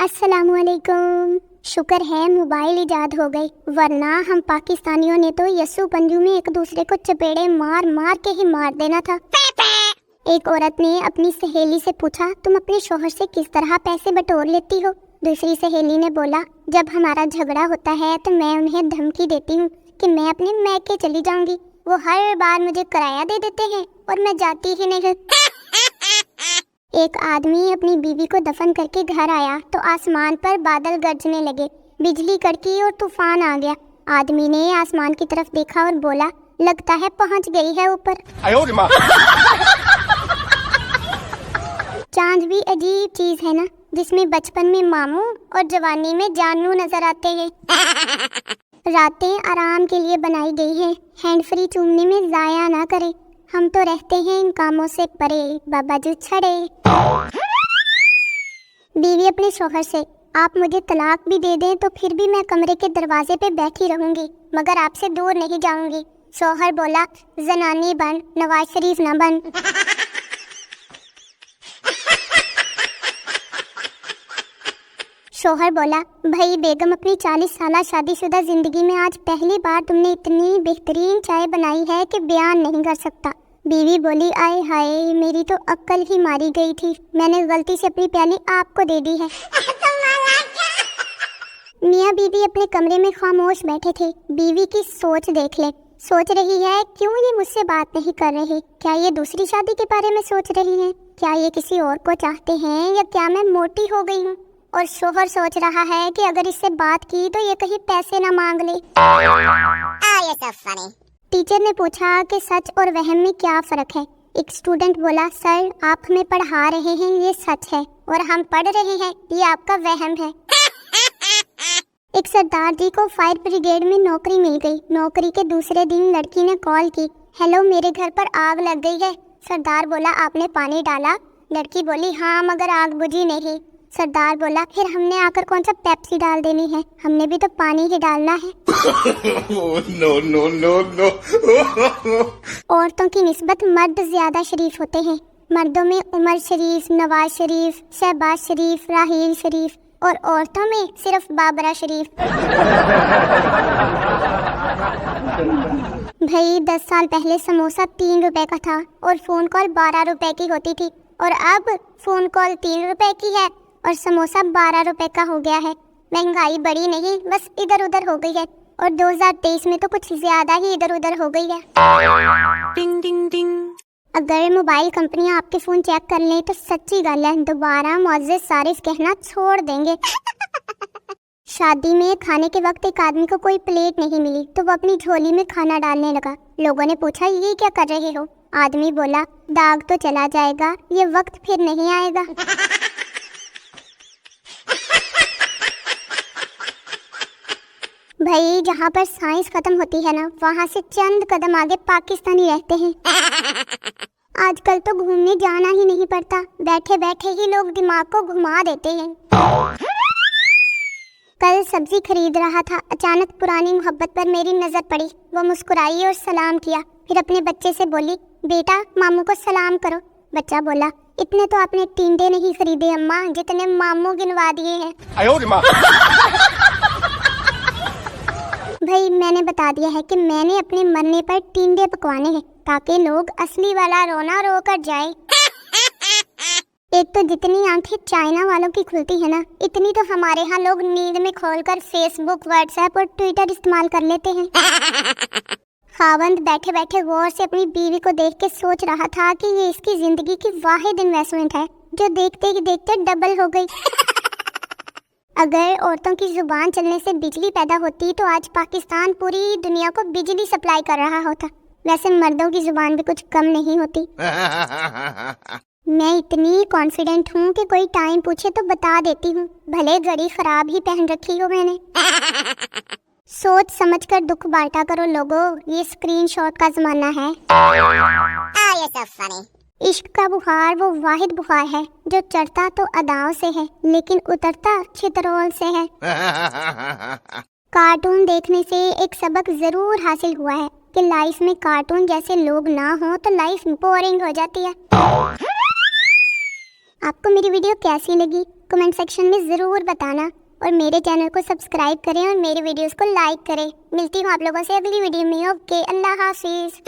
अस्सलाम वालेकुम। शुक्र है मोबाइल इजाद हो गई, वरना हम पाकिस्तानियों ने तो यस्सु पंजू में एक दूसरे को चपेड़े मार मार के ही मार देना था। एक औरत ने अपनी सहेली से पूछा, तुम अपने शोहर से किस तरह पैसे बटोर लेती हो? दूसरी सहेली ने बोला, जब हमारा झगड़ा होता है तो मैं उन्हें धमकी देती हूँ कि मैं अपने मैके चली जाऊंगी। वो हर बार मुझे किराया दे देते हैं और मैं जाती ही नहीं। एक आदमी अपनी बीवी को दफन करके घर आया तो आसमान पर बादल गरजने लगे, बिजली कड़की और तूफान आ गया। आदमी ने आसमान की तरफ देखा और बोला, लगता है पहुंच गई है ऊपर। चांद भी अजीब चीज है ना, जिसमें बचपन में मामू और जवानी में जानू नजर आते हैं। रातें आराम के लिए बनाई गई हैं, हैंड फ्री चूमने में जाया ना करें। हम तो रहते हैं इन कामों से परे, बाबा जो छड़े। बीवी अपने शोहर से, आप मुझे तलाक भी दे दें तो फिर भी मैं कमरे के दरवाजे पे बैठी रहूंगी, मगर आपसे दूर नहीं जाऊंगी। शोहर बोला, जनानी बन, नवाज शरीफ न बन। शोहर बोला, भाई बेगम, अपनी 40 साल शादीशुदा जिंदगी में आज पहली बार तुमने इतनी बेहतरीन चाय बनाई है कि बयान नहीं कर सकता। बीवी बोली, आए हाय, मेरी तो अक्ल ही मारी गई थी, मैंने गलती से अपनी प्याली आपको दे दी है। मियाँ बीवी अपने कमरे में खामोश बैठे थे। बीवी की सोच देख ले, सोच रही है क्यों ये मुझसे बात नहीं कर रही। क्या ये दूसरी शादी के बारे में सोच रही है? क्या ये किसी और को चाहते हैं या क्या मैं मोटी हो गई हूँ? और शोहर सोच रहा है कि अगर इससे बात की तो ये कहीं पैसे ना मांग ले। टीचर ने पूछा कि सच और वहम में क्या फर्क है? एक स्टूडेंट बोला, सर आप हमें पढ़ा रहे हैं ये सच है और हम पढ़ रहे हैं ये आपका वहम है। एक सरदार जी को फायर ब्रिगेड में नौकरी मिल गई। नौकरी के दूसरे दिन लड़की ने कॉल की, हेलो मेरे घर पर आग लग गई है। सरदार बोला, आपने पानी डाला? लड़की बोली, हाँ मगर आग बुझी नहीं। सरदार बोला, फिर हमने आकर कौन सा पेप्सी डाल देनी है, हमने भी तो पानी ही डालना है। No no no no. औरतों की निस्बत मर्द ज्यादा शरीफ होते हैं। मर्दों में उमर शरीफ, नवाज शरीफ, शहबाज शरीफ, राहील शरीफ, और औरतों में सिर्फ बाबरा शरीफ। भाई 10 साल पहले समोसा 3 रुपए का था और फोन कॉल 12 रुपए की होती थी, और अब फोन कॉल 3 रुपए की है और समोसा 12 रुपए का हो गया है। महंगाई बढ़ी नहीं, बस इधर उधर हो गई है, और 2023 में तो कुछ ज्यादा ही इधर उधर हो गई है। टिंग टिंग टिंग। अगर मोबाइल कंपनियां आपके फोन चेक कर लें तो सच्ची गल है, दोबारा मुअज़्ज़िज़ सारिफ कहना छोड़ देंगे। शादी में खाने के वक्त एक आदमी को कोई प्लेट नहीं मिली तो वो अपनी झोली में खाना डालने लगा। लोगों ने पूछा, ये क्या कर रहे हो? आदमी बोला, दाग तो चला जाएगा, ये वक्त फिर नहीं आएगा। भाई जहाँ पर साइंस खत्म होती है ना, वहाँ से चंद कदम आगे पाकिस्तानी रहते हैं। आजकल तो घूमने जाना ही नहीं पड़ता, बैठे बैठे ही लोग दिमाग को घुमा देते हैं। कल सब्जी खरीद रहा था, अचानक पुरानी मोहब्बत पर मेरी नजर पड़ी। वो मुस्कुराई और सलाम किया, फिर अपने बच्चे से बोली, बेटा मामू को सलाम करो। बच्चा बोला, इतने तो आपने टिंडे नहीं खरीदे अम्मा जितने मामू गिनवा दिए हैं। भाई मैंने बता दिया है कि मैंने अपने मरने पर टिंडे पकवाने हैं ताकि लोग असली वाला रोना रो कर जाए। एक तो जितनी आंखें चाइना वालों की खुलती है ना, इतनी तो हमारे यहाँ लोग नींद में खोलकर फेसबुक, व्हाट्सएप और ट्विटर इस्तेमाल कर लेते हैं। खावंद बैठे बैठे गौर से अपनी बीवी को देख के सोच रहा था कि ये इसकी जिंदगी की वाहिद इन्वेस्टमेंट है जो देखते ही देखते डबल हो गई। अगर औरतों की जुबान चलने से बिजली पैदा होती तो आज पाकिस्तान पूरी दुनिया को बिजली सप्लाई कर रहा होता। वैसे मर्दों की जुबान भी कुछ कम नहीं होती। मैं इतनी कॉन्फिडेंट हूँ कि कोई टाइम पूछे तो बता देती हूँ, भले घड़ी खराब ही पहन रखी हो मैंने। सोच समझकर दुख बांटा करो लोगों, ये स्क्रीनशॉट का जमाना है। इश्क का बुखार वो वाहिद बुखार है जो चढ़ता तो अदाओं से है लेकिन उतरता चितरोल से है। कार्टून देखने से एक सबक जरूर हासिल हुआ है कि लाइफ में कार्टून जैसे लोग ना हो तो लाइफ बोरिंग हो जाती है। आपको मेरी वीडियो कैसी लगी कमेंट सेक्शन में ज़रूर बताना और मेरे चैनल को सब्सक्राइब करें और मेरे वीडियोस को लाइक करें। मिलती हूँ आप लोगों से अगली वीडियो में। ओके, अल्लाह हाफिज़।